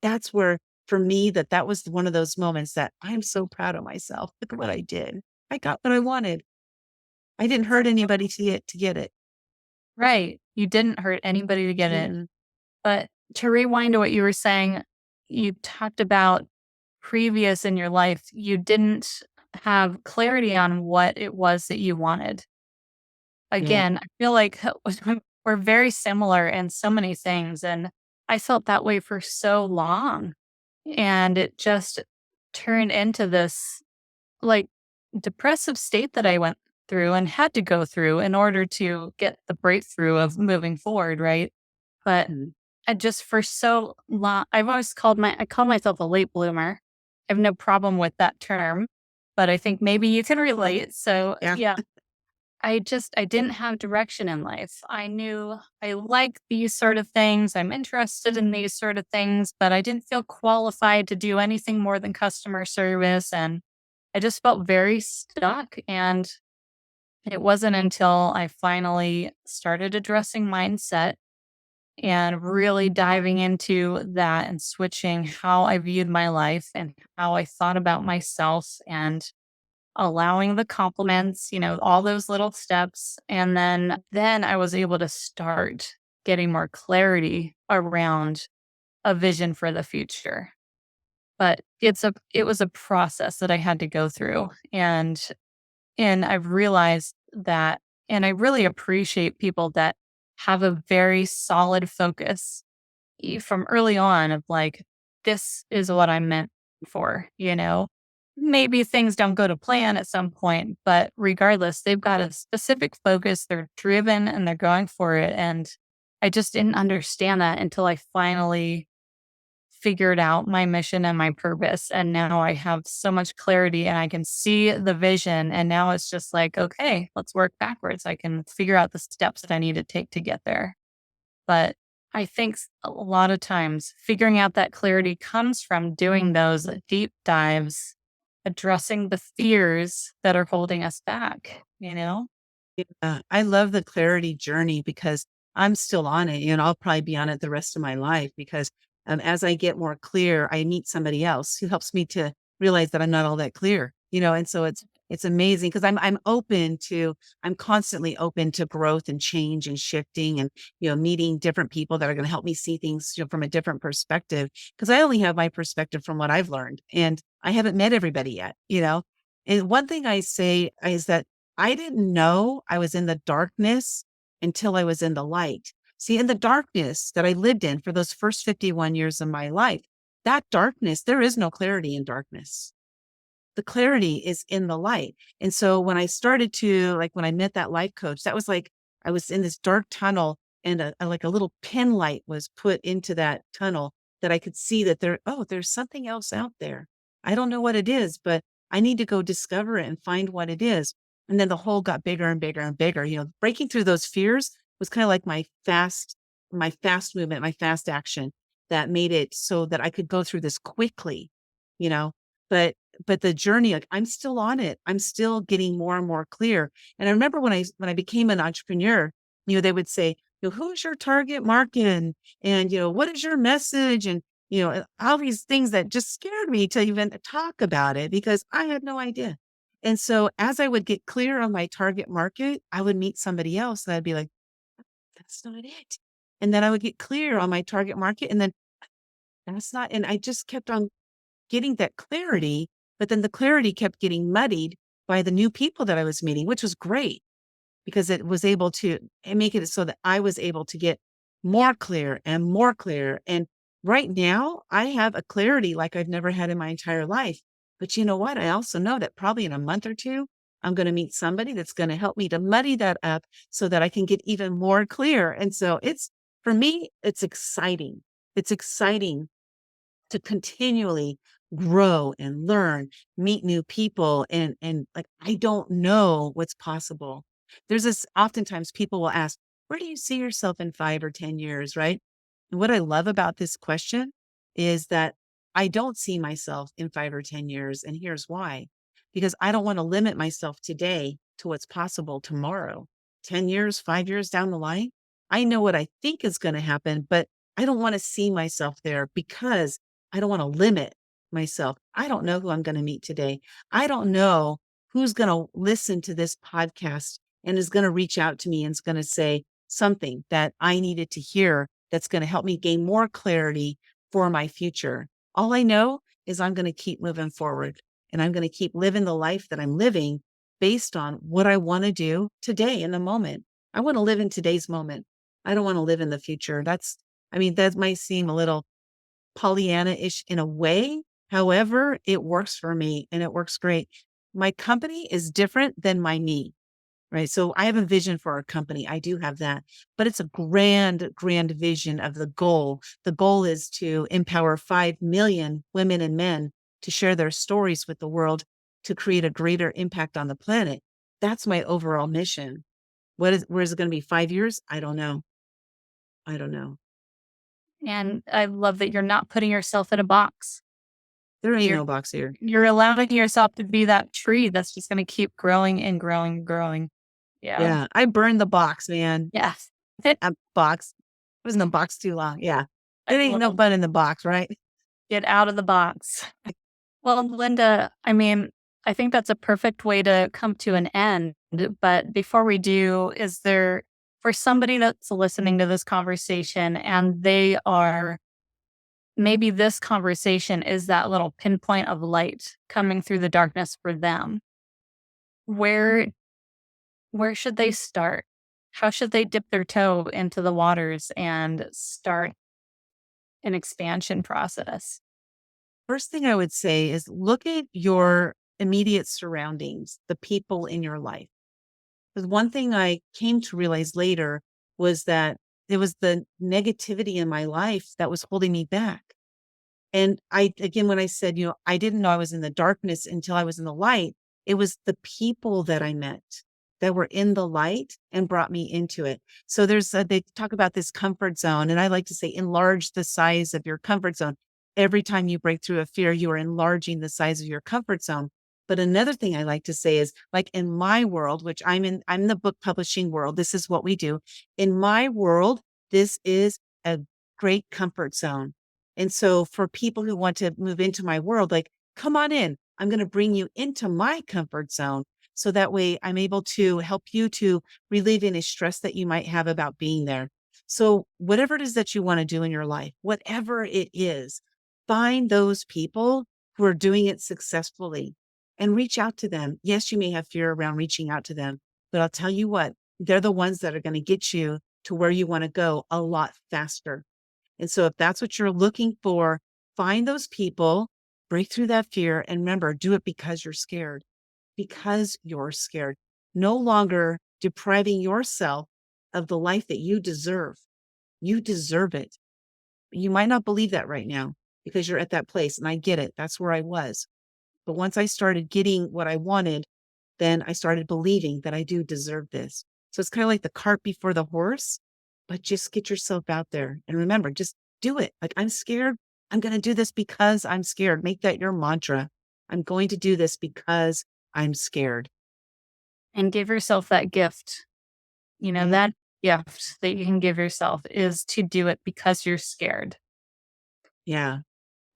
That's where, for me, that was one of those moments that I'm so proud of myself. Look at what I did. I got what I wanted. I didn't hurt anybody to get it. Right. You didn't hurt anybody to get it. Mm-mm. But to rewind to what you were saying, you talked about previous in your life, you didn't have clarity on what it was that you wanted. Yeah. Again, I feel like we're very similar in so many things. And I felt that way for so long. And it just turned into this like depressive state that I went through and had to go through in order to get the breakthrough of moving forward. Right. But Mhm. I just for so long, I call myself a late bloomer. I have no problem with that term, but I think maybe you can relate. So Yeah. yeah, I didn't have direction in life. I knew I like these sort of things. I'm interested in these sort of things, but I didn't feel qualified to do anything more than customer service. And I just felt very stuck. And it wasn't until I finally started addressing mindset and really diving into that and switching how I viewed my life and how I thought about myself and allowing the compliments, all those little steps. And then I was able to start getting more clarity around a vision for the future. But it was a process that I had to go through. And I've realized that, and I really appreciate people that have a very solid focus from early on of like, this is what I'm meant for. Maybe things don't go to plan at some point, but regardless, they've got a specific focus. They're driven and they're going for it. And I just didn't understand that until I finally figured out my mission and my purpose. And now I have so much clarity and I can see the vision. And now it's just like, okay, let's work backwards. I can figure out the steps that I need to take to get there. But I think a lot of times figuring out that clarity comes from doing those deep dives, addressing the fears that are holding us back. Yeah, I love the clarity journey because I'm still on it and I'll probably be on it the rest of my life because as I get more clear, I meet somebody else who helps me to realize that I'm not all that clear, and so it's amazing because I'm constantly open to growth and change and shifting and meeting different people that are going to help me see things from a different perspective because I only have my perspective from what I've learned and I haven't met everybody yet. And one thing I say is that I didn't know I was in the darkness until I was in the light. See, in the darkness that I lived in for those first 51 years of my life, that darkness, there is no clarity in darkness. The clarity is in the light. And so when I started to, like, when I met that life coach, that was like I was in this dark tunnel and like a little pin light was put into that tunnel that I could see that there's something else out there. I don't know what it is, but I need to go discover it and find what it is. And then the hole got bigger and bigger and bigger. Breaking through those fears was kind of like my fast movement, my fast action that made it so that I could go through this quickly, you know, but the journey, like I'm still on it. I'm still getting more and more clear. And I remember when I became an entrepreneur, they would say, who's your target market? And what is your message? And all these things that just scared me to even talk about it because I had no idea. And so as I would get clear on my target market, I would meet somebody else and I'd be like, that's not it. And then I would get clear on my target market and then that's not, and I just kept on getting that clarity, but then the clarity kept getting muddied by the new people that I was meeting, which was great because it was able to make it so that I was able to get more clear and more clear. And right now, I have a clarity like I've never had in my entire life. But you know what? I also know that probably in a month or two, I'm going to meet somebody that's going to help me to muddy that up so that I can get even more clear. And so for me, it's exciting. It's exciting to continually grow and learn, meet new people and like I don't know what's possible. There's this oftentimes people will ask, where do you see yourself in 5 or 10 years, right? And what I love about this question is that I don't see myself in 5 or 10 years and here's why. Because I don't want to limit myself today to what's possible tomorrow. 10 years, 5 years down the line, I know what I think is going to happen, but I don't want to see myself there because I don't want to limit myself. I don't know who I'm going to meet today. I don't know who's going to listen to this podcast and is going to reach out to me and is going to say something that I needed to hear that's going to help me gain more clarity for my future. All I know is I'm going to keep moving forward and I'm going to keep living the life that I'm living based on what I want to do today in the moment. I want to live in today's moment. I don't want to live in the future. That might seem a little Pollyanna-ish in a way. However, it works for me and it works great. My company is different than my me, right? So I have a vision for our company. I do have that, but it's a grand, grand vision of the goal. The goal is to empower 5 million women and men to share their stories with the world to create a greater impact on the planet. That's my overall mission. Where is it going to be 5 years? I don't know. I don't know. And I love that you're not putting yourself in a box. There ain't You're no box here. you're allowing yourself to be that tree that's just gonna keep growing and growing and growing. Yeah. Yeah. I burned the box, man. Yes. A box. It was in the box too long. Yeah. I It ain't no love fun in the box, right? get out of the box. Well, Linda, I mean, I think that's a perfect way to come to an end. But before we do, is there, for somebody that's listening to this conversation and they are, maybe this conversation is that little pinpoint of light coming through the darkness for them, where should they start? How should they dip their toe into the waters and start an expansion process? First thing I would say is look at your immediate surroundings, the people in your life. Because one thing I came to realize later was that it was the negativity in my life that was holding me back. And again, when I said, I didn't know I was in the darkness until I was in the light, it was the people that I met that were in the light and brought me into it. So they talk about this comfort zone. And I like to say, enlarge the size of your comfort zone. Every time you break through a fear, you are enlarging the size of your comfort zone. But another thing I like to say is, like in my world, which I'm the book publishing world. This is what we do. In my world, this is a great comfort zone. And so for people who want to move into my world, like, come on in. I'm going to bring you into my comfort zone. So that way I'm able to help you to relieve any stress that you might have about being there. So whatever it is that you want to do in your life, whatever it is, find those people who are doing it successfully and reach out to them. Yes, you may have fear around reaching out to them, but I'll tell you what, they're the ones that are going to get you to where you want to go a lot faster. And so if that's what you're looking for, find those people, break through that fear, and remember, do it because you're scared, no longer depriving yourself of the life that you deserve. You deserve it. You might not believe that right now because you're at that place. And I get it. That's where I was. But once I started getting what I wanted, then I started believing that I do deserve this. So it's kind of like the cart before the horse, but just get yourself out there. And remember, just do it. Like, I'm scared. I'm going to do this because I'm scared. Make that your mantra. I'm going to do this because I'm scared. And give yourself that gift. That gift that you can give yourself is to do it because you're scared. Yeah.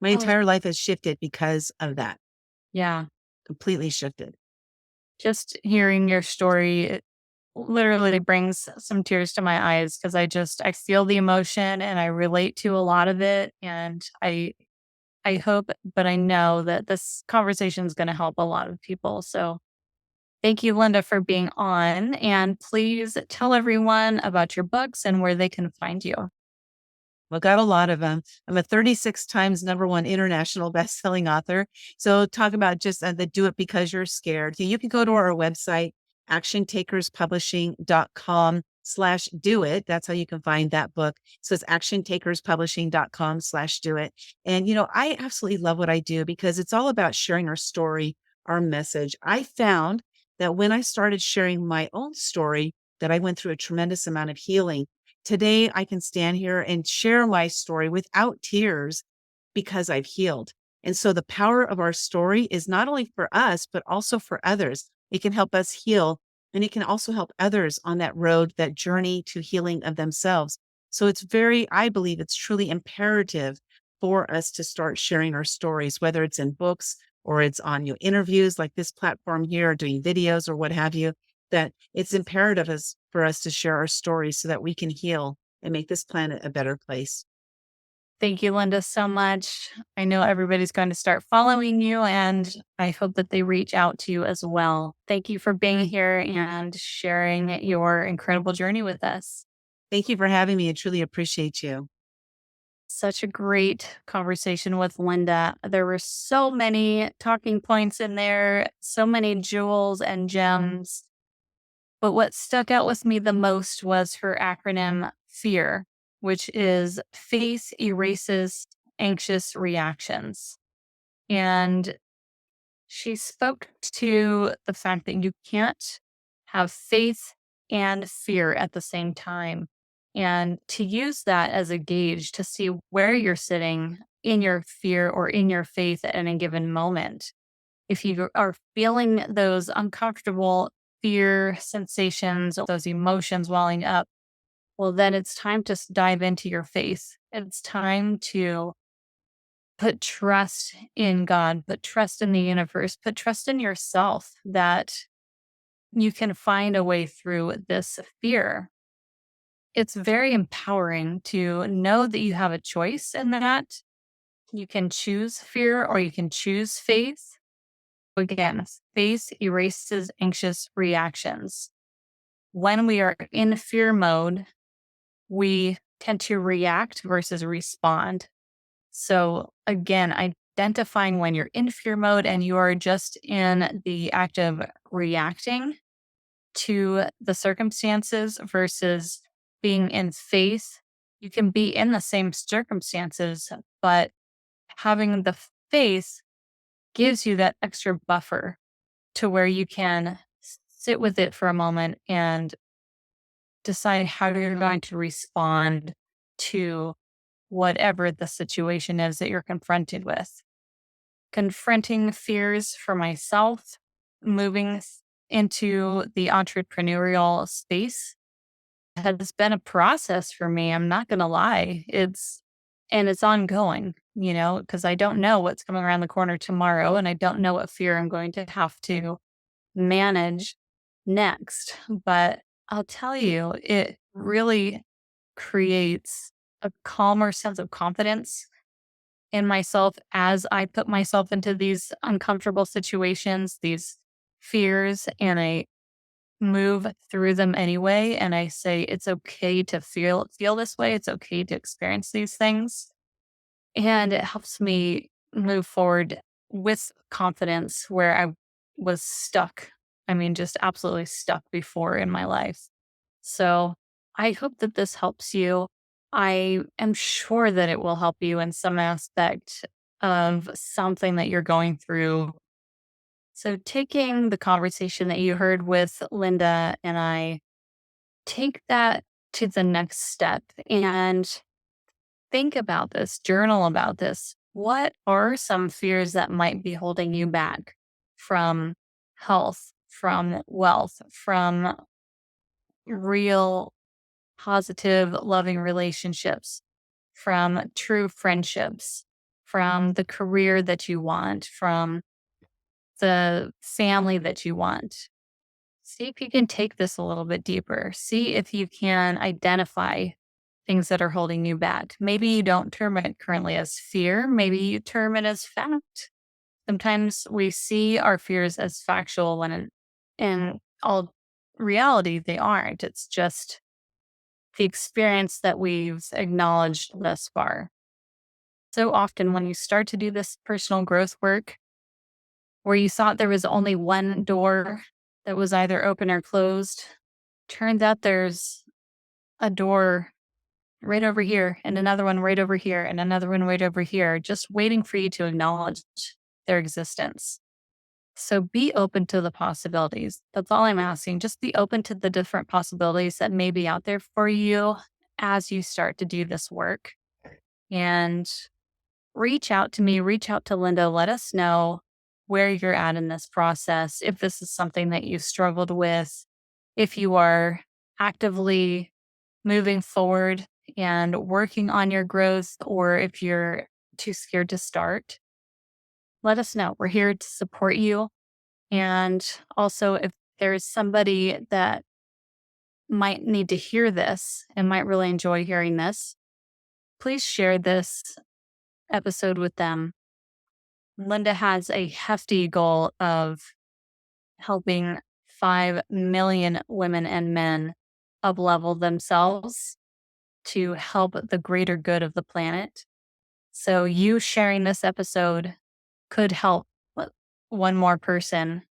My Oh, entire life has shifted because of that. yeah. Completely shifted. Just hearing your story, it literally brings some tears to my eyes because I feel the emotion and I relate to a lot of it. And I hope, but I know that this conversation is going to help a lot of people. So thank you, Lynda, for being on. And please tell everyone about your books and where they can find you. Well, got a lot of them. I'm a 36 times #1 international best-selling author. So talk about just the do it because you're scared. You can go to our website, actiontakerspublishing.com/do it. That's how you can find that book. So it's actiontakerspublishing.com/do it. And, I absolutely love what I do because it's all about sharing our story, our message. I found that when I started sharing my own story, that I went through a tremendous amount of healing. Today, I can stand here and share my story without tears because I've healed. And so the power of our story is not only for us, but also for others. It can help us heal, and it can also help others on that road, that journey to healing of themselves. So I believe it's truly imperative for us to start sharing our stories, whether it's in books or it's on interviews like this platform here, or doing videos or what have you, that it's imperative for us to share our stories so that we can heal and make this planet a better place. Thank you, Lynda, so much. I know everybody's going to start following you, and I hope that they reach out to you as well. Thank you for being here and sharing your incredible journey with us. Thank you for having me. I truly appreciate you. Such a great conversation with Lynda. There were so many talking points in there, so many jewels and gems. But what stuck out with me the most was her acronym FEAR, which is Face Erases Anxious Reactions. And she spoke to the fact that you can't have faith and fear at the same time. And to use that as a gauge to see where you're sitting in your fear or in your faith at any given moment. If you are feeling those uncomfortable fear sensations, those emotions welling up, well, then it's time to dive into your faith. It's time to put trust in God, put trust in the universe, put trust in yourself that you can find a way through this fear. It's very empowering to know that you have a choice in that. You can choose fear or you can choose faith. Again, faith erases anxious reactions. When we are in fear mode, we tend to react versus respond. So, again, identifying when you're in fear mode and you are just in the act of reacting to the circumstances versus being in faith. You can be in the same circumstances, but having the faith gives you that extra buffer to where you can sit with it for a moment and decide how you're going to respond to whatever the situation is that you're confronted with. Confronting fears for myself, moving into the entrepreneurial space has been a process for me. I'm not going to lie. It's ongoing, because I don't know what's coming around the corner tomorrow and I don't know what fear I'm going to have to manage next. But I'll tell you, it really creates a calmer sense of confidence in myself as I put myself into these uncomfortable situations, these fears, and I move through them anyway. And I say it's okay to feel this way. It's okay to experience these things. And it helps me move forward with confidence where I was stuck. I mean, just absolutely stuck before in my life. So I hope that this helps you. I am sure that it will help you in some aspect of something that you're going through. So, taking the conversation that you heard with Linda and I, take that to the next step and think about this, journal about this. What are some fears that might be holding you back from health, from wealth, from real positive, loving relationships, from true friendships, from the career that you want, from the family that you want? See if you can take this a little bit deeper. See if you can identify things that are holding you back. Maybe you don't term it currently as fear, maybe you term it as fact. Sometimes we see our fears as factual when in all reality they aren't. It's just the experience that we've acknowledged thus far. So often, when you start to do this personal growth work, where you thought there was only one door that was either open or closed, turns out there's a door right over here, and another one right over here, and another one right over here, just waiting for you to acknowledge their existence. So be open to the possibilities. That's all I'm asking. Just be open to the different possibilities that may be out there for you as you start to do this work. And reach out to me, reach out to Linda. Let us know where you're at in this process. If this is something that you struggled with, if you are actively moving forward and working on your growth, or if you're too scared to start, let us know. We're here to support you. And also, if there's somebody that might need to hear this and might really enjoy hearing this, please share this episode with them. Linda has a hefty goal of helping 5 million women and men uplevel themselves to help the greater good of the planet. So, you sharing this episode could help one more person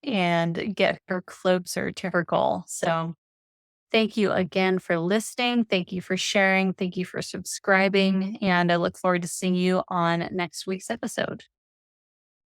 and get her closer to her goal. So, thank you again for listening. Thank you for sharing. Thank you for subscribing. And I look forward to seeing you on next week's episode.